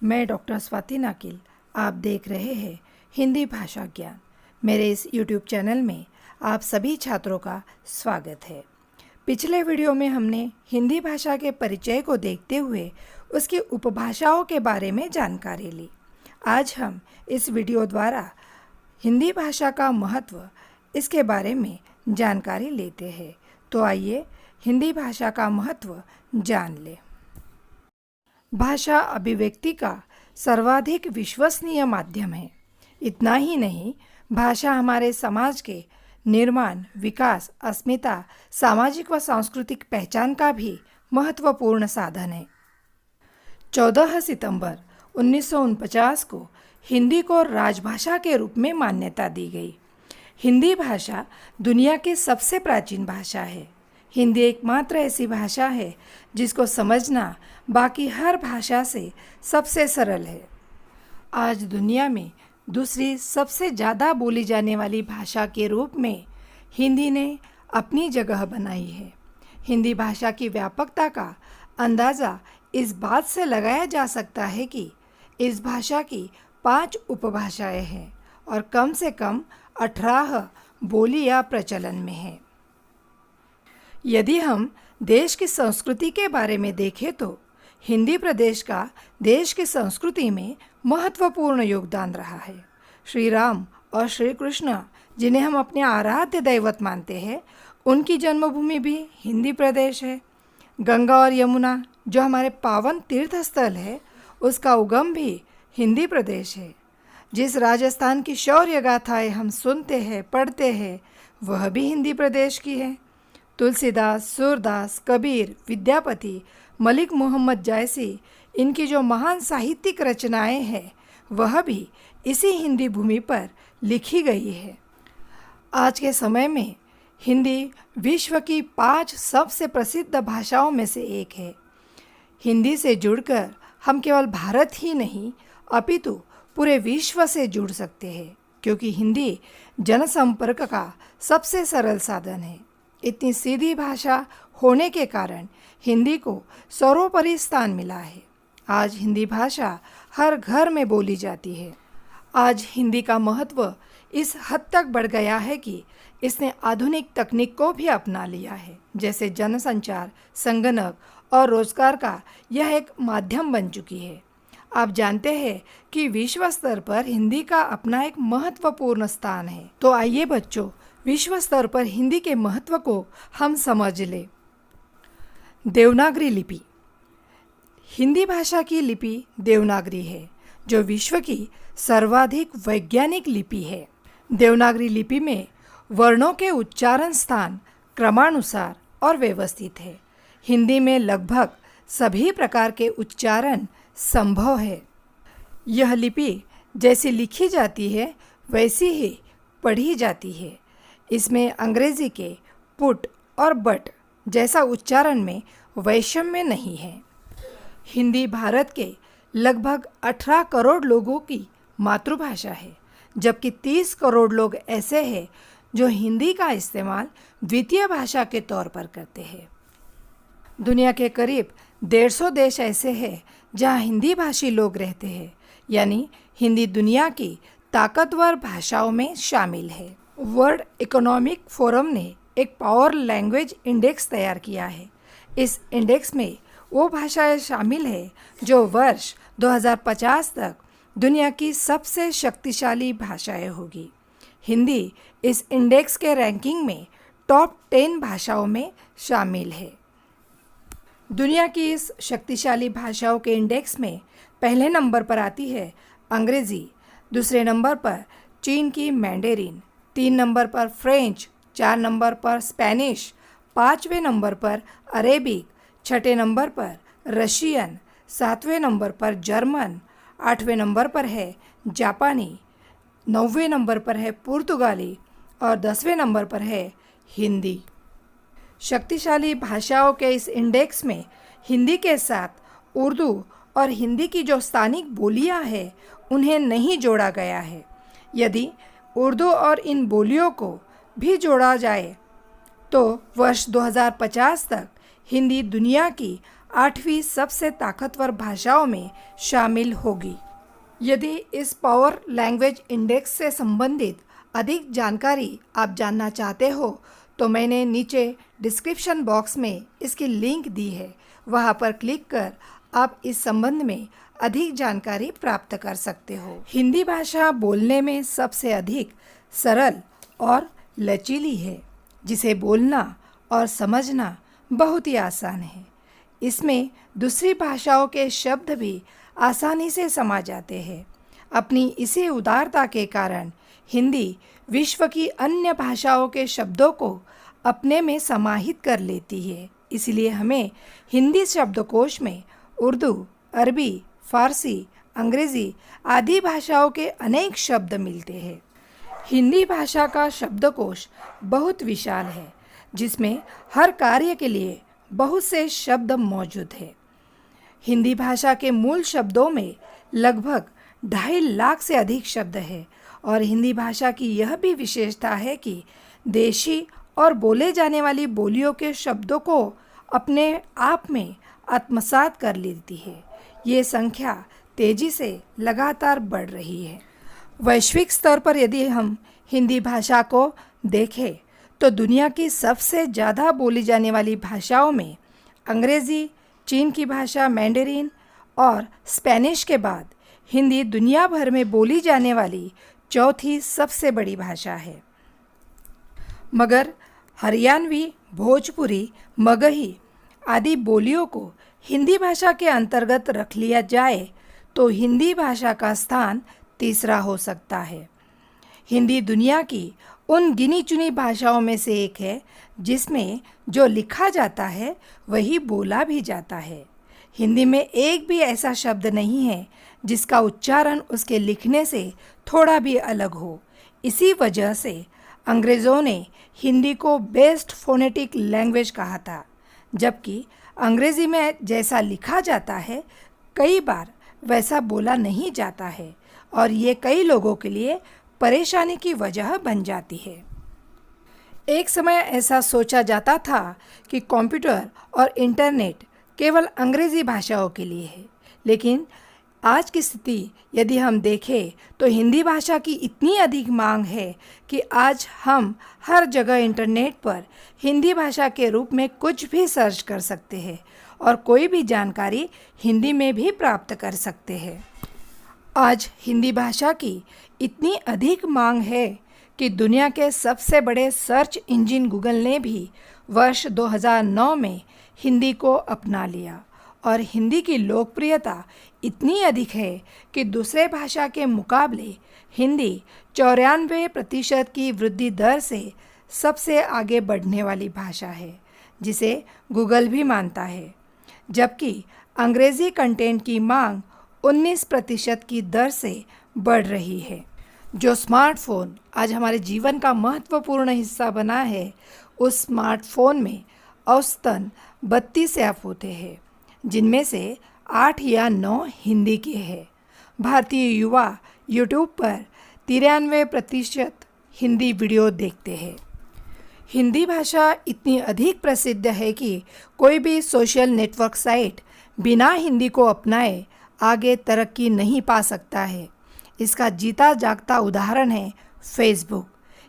मैं डॉक्टर स्वाति नाकिल। आप देख रहे हैं हिंदी भाषा ज्ञान। मेरे इस YouTube चैनल में आप सभी छात्रों का स्वागत है। पिछले वीडियो में हमने हिंदी भाषा के परिचय को देखते हुए उसकी उपभाषाओं के बारे में जानकारी ली। आज हम इस वीडियो द्वारा हिंदी भाषा का महत्व, इसके बारे में जानकारी लेते हैं। तो आइए हिंदी भाषा का महत्व जान लें। भाषा अभिव्यक्ति का सर्वाधिक विश्वसनीय माध्यम है। इतना ही नहीं, भाषा हमारे समाज के निर्माण, विकास, अस्मिता, सामाजिक व सांस्कृतिक पहचान का भी महत्वपूर्ण साधन है। 14 सितंबर 1949 को हिंदी को राजभाषा के रूप में मान्यता दी गई। हिंदी भाषा दुनिया की सबसे प्राचीन भाषा है। हिंदी एकमात्र ऐसी भाषा है जिसको समझना बाकी हर भाषा से सबसे सरल है। आज दुनिया में दूसरी सबसे ज़्यादा बोली जाने वाली भाषा के रूप में हिंदी ने अपनी जगह बनाई है। हिंदी भाषा की व्यापकता का अंदाज़ा इस बात से लगाया जा सकता है कि इस भाषा की 5 उपभाषाएं हैं और कम से कम 18 बोलियां प्रचलन में हैं। यदि हम देश की संस्कृति के बारे में देखें तो हिंदी प्रदेश का देश की संस्कृति में महत्वपूर्ण योगदान रहा है। श्री राम और श्री कृष्ण, जिन्हें हम अपने आराध्य दैवत मानते हैं, उनकी जन्मभूमि भी हिंदी प्रदेश है। गंगा और यमुना, जो हमारे पावन तीर्थ स्थल है, उसका उगम भी हिंदी प्रदेश है। जिस राजस्थान की शौर्य गाथाएँ हम सुनते हैं, पढ़ते हैं, वह भी हिंदी प्रदेश की है। तुलसीदास, सूरदास, कबीर, विद्यापति, मलिक मोहम्मद जैसी इनकी जो महान साहित्यिक रचनाएं हैं, वह भी इसी हिंदी भूमि पर लिखी गई है। आज के समय में हिंदी विश्व की 5 सबसे प्रसिद्ध भाषाओं में से एक है। हिंदी से जुड़कर हम केवल भारत ही नहीं, अपितु पूरे विश्व से जुड़ सकते हैं, क्योंकि हिंदी जनसंपर्क का सबसे सरल साधन है। इतनी सीधी भाषा होने के कारण हिंदी को सर्वोपरि स्थान मिला है। आज हिंदी भाषा हर घर में बोली जाती है। आज हिंदी का महत्व इस हद तक बढ़ गया है कि इसने आधुनिक तकनीक को भी अपना लिया है। जैसे जनसंचार, संगणक और रोजगार का यह एक माध्यम बन चुकी है। आप जानते हैं कि विश्व स्तर पर हिंदी का अपना एक महत्वपूर्ण स्थान है। तो आइए बच्चों, विश्व स्तर पर हिंदी के महत्व को हम समझ लें। देवनागरी लिपि। हिंदी भाषा की लिपि देवनागरी है, जो विश्व की सर्वाधिक वैज्ञानिक लिपि है। देवनागरी लिपि में वर्णों के उच्चारण स्थान क्रमानुसार और व्यवस्थित है। हिंदी में लगभग सभी प्रकार के उच्चारण संभव है। यह लिपि जैसी लिखी जाती है, वैसी ही पढ़ी जाती है। इसमें अंग्रेजी के पुट और बट जैसा उच्चारण में वैषम्य नहीं है। हिंदी भारत के लगभग 18 करोड़ लोगों की मातृभाषा है, जबकि 30 करोड़ लोग ऐसे हैं जो हिंदी का इस्तेमाल द्वितीय भाषा के तौर पर करते हैं। दुनिया के करीब 150 देश ऐसे हैं जहां हिंदी भाषी लोग रहते हैं, यानी हिंदी दुनिया की ताकतवर भाषाओं में शामिल है। वर्ल्ड इकोनॉमिक फोरम ने एक पावर लैंग्वेज इंडेक्स तैयार किया है। इस इंडेक्स में वो भाषाएं शामिल है जो वर्ष 2050 तक दुनिया की सबसे शक्तिशाली भाषाएं होगी। हिंदी इस इंडेक्स के रैंकिंग में टॉप 10 भाषाओं में शामिल है। दुनिया की इस शक्तिशाली भाषाओं के इंडेक्स में पहले नंबर पर आती है अंग्रेज़ी, दूसरे नंबर पर चीन की मैंडेरिन, 3 नंबर पर फ्रेंच, 4 नंबर पर स्पेनिश, 5वें नंबर पर अरेबिक, 6ठे नंबर पर रशियन, 7वें नंबर पर जर्मन, 8वें नंबर पर है जापानी, 9वें नंबर पर है पुर्तगाली और 10वें नंबर पर है हिंदी। शक्तिशाली भाषाओं के इस इंडेक्स में हिंदी के साथ उर्दू और हिंदी की जो स्थानिक बोलियां हैं, उन्हें नहीं जोड़ा गया है। यदि उर्दू और इन बोलियों को भी जोड़ा जाए तो वर्ष 2050 तक हिंदी दुनिया की 8वीं सबसे ताकतवर भाषाओं में शामिल होगी। यदि इस पावर लैंग्वेज इंडेक्स से संबंधित अधिक जानकारी आप जानना चाहते हो तो मैंने नीचे डिस्क्रिप्शन बॉक्स में इसकी लिंक दी है, वहां पर क्लिक कर आप इस संबंध में अधिक जानकारी प्राप्त कर सकते हो। हिंदी भाषा बोलने में सबसे अधिक सरल और लचीली है, जिसे बोलना और समझना बहुत ही आसान है। इसमें दूसरी भाषाओं के शब्द भी आसानी से समा जाते हैं। अपनी इसी उदारता के कारण हिंदी विश्व की अन्य भाषाओं के शब्दों को अपने में समाहित कर लेती है। इसलिए हमें हिंदी शब्दकोश में उर्दू, अरबी, फारसी, अंग्रेज़ी आदि भाषाओं के अनेक शब्द मिलते हैं। हिंदी भाषा का शब्दकोश बहुत विशाल है, जिसमें हर कार्य के लिए बहुत से शब्द मौजूद हैं। हिंदी भाषा के मूल शब्दों में लगभग 2.5 लाख से अधिक शब्द हैं और हिंदी भाषा की यह भी विशेषता है कि देशी और बोले जाने वाली बोलियों के शब्दों को अपने आप में आत्मसात कर लेती है। ये संख्या तेजी से लगातार बढ़ रही है। वैश्विक स्तर पर यदि हम हिंदी भाषा को देखें तो दुनिया की सबसे ज़्यादा बोली जाने वाली भाषाओं में अंग्रेज़ी, चीन की भाषा मैंडरीन और स्पेनिश के बाद हिंदी दुनिया भर में बोली जाने वाली चौथी सबसे बड़ी भाषा है। मगर हरियाणवी, भोजपुरी, मगही आदि बोलियों को हिंदी भाषा के अंतर्गत रख लिया जाए तो हिंदी भाषा का स्थान तीसरा हो सकता है। हिंदी दुनिया की उन गिनी चुनी भाषाओं में से एक है जिसमें जो लिखा जाता है वही बोला भी जाता है। हिंदी में एक भी ऐसा शब्द नहीं है जिसका उच्चारण उसके लिखने से थोड़ा भी अलग हो। इसी वजह से अंग्रेज़ों ने हिंदी को बेस्ट फोनेटिक लैंग्वेज कहा था, जबकि अंग्रेज़ी में जैसा लिखा जाता है कई बार वैसा बोला नहीं जाता है और ये कई लोगों के लिए परेशानी की वजह बन जाती है। एक समय ऐसा सोचा जाता था कि कंप्यूटर और इंटरनेट केवल अंग्रेज़ी भाषाओं के लिए है, लेकिन आज की स्थिति यदि हम देखें तो हिंदी भाषा की इतनी अधिक मांग है कि आज हम हर जगह इंटरनेट पर हिंदी भाषा के रूप में कुछ भी सर्च कर सकते हैं और कोई भी जानकारी हिंदी में भी प्राप्त कर सकते हैं। आज हिंदी भाषा की इतनी अधिक मांग है कि दुनिया के सबसे बड़े सर्च इंजन गूगल ने भी वर्ष 2009 में हिंदी को अपना लिया और हिंदी की लोकप्रियता इतनी अधिक है कि दूसरे भाषा के मुकाबले हिंदी 94% की वृद्धि दर से सबसे आगे बढ़ने वाली भाषा है, जिसे गूगल भी मानता है, जबकि अंग्रेज़ी कंटेंट की मांग 19% की दर से बढ़ रही है। जो स्मार्टफ़ोन आज हमारे जीवन का महत्वपूर्ण हिस्सा बना है, उस स्मार्टफ़ोन में औसतन 32 ऐप होते हैं, जिनमें से 8 या 9 हिंदी के हैं। भारतीय युवा यूट्यूब पर 93% हिंदी वीडियो देखते हैं। हिंदी भाषा इतनी अधिक प्रसिद्ध है कि कोई भी सोशल नेटवर्क साइट बिना हिंदी को अपनाए आगे तरक्की नहीं पा सकता है। इसका जीता जागता उदाहरण है फेसबुक।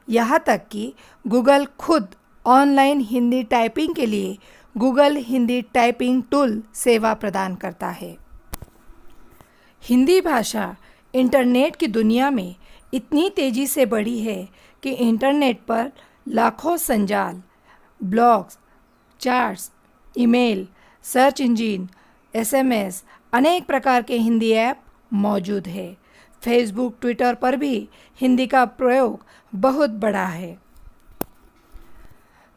यहाँ तक कि गूगल खुद ऑनलाइन हिंदी टाइपिंग के लिए गूगल हिंदी टाइपिंग टूल सेवा प्रदान करता है। हिंदी भाषा इंटरनेट की दुनिया में इतनी तेज़ी से बढ़ी है कि इंटरनेट पर लाखों संजाल, blogs, chats, email, search engine, SMS, अनेक प्रकार के हिंदी ऐप मौजूद है। फेसबुक, ट्विटर पर भी हिंदी का प्रयोग बहुत बड़ा है।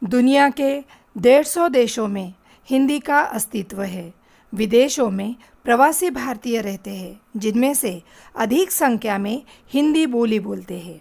दुनिया के 150 देशों में हिंदी का अस्तित्व है। विदेशों में प्रवासी भारतीय रहते हैं, जिनमें से अधिक संख्या में हिंदी बोली बोलते हैं,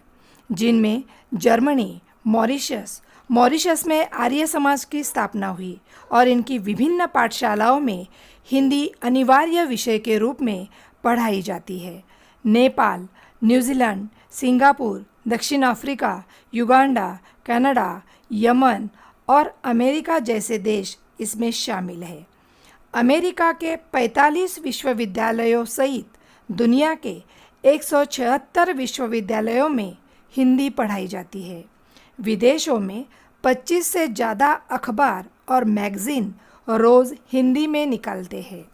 जिनमें जर्मनी, मॉरिशस में आर्य समाज की स्थापना हुई और इनकी विभिन्न पाठशालाओं में हिंदी अनिवार्य विषय के रूप में पढ़ाई जाती है। नेपाल, न्यूजीलैंड, सिंगापुर, दक्षिण अफ्रीका, युगांडा, कनाडा, यमन और अमेरिका जैसे देश इसमें शामिल है। अमेरिका के 45 विश्वविद्यालयों सहित दुनिया के 176 विश्वविद्यालयों में हिंदी पढ़ाई जाती है। विदेशों में 25 से ज़्यादा अखबार और मैगज़ीन रोज़ हिंदी में निकलते हैं।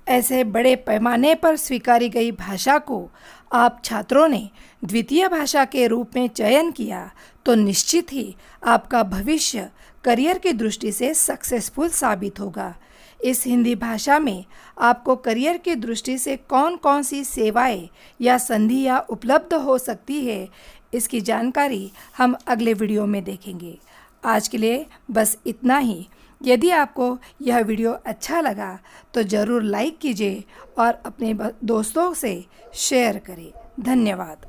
ऐसे बड़े पैमाने पर स्वीकारी गई भाषा को आप छात्रों ने द्वितीय भाषा के रूप में चयन किया तो निश्चित ही आपका भविष्य करियर की दृष्टि से सक्सेसफुल साबित होगा। इस हिंदी भाषा में आपको करियर की दृष्टि से कौन कौन सी सेवाएं या संधियां उपलब्ध हो सकती है, इसकी जानकारी हम अगले वीडियो में देखेंगे। आज के लिए बस इतना ही। यदि आपको यह वीडियो अच्छा लगा तो ज़रूर लाइक कीजिए और अपने दोस्तों से शेयर करें। धन्यवाद।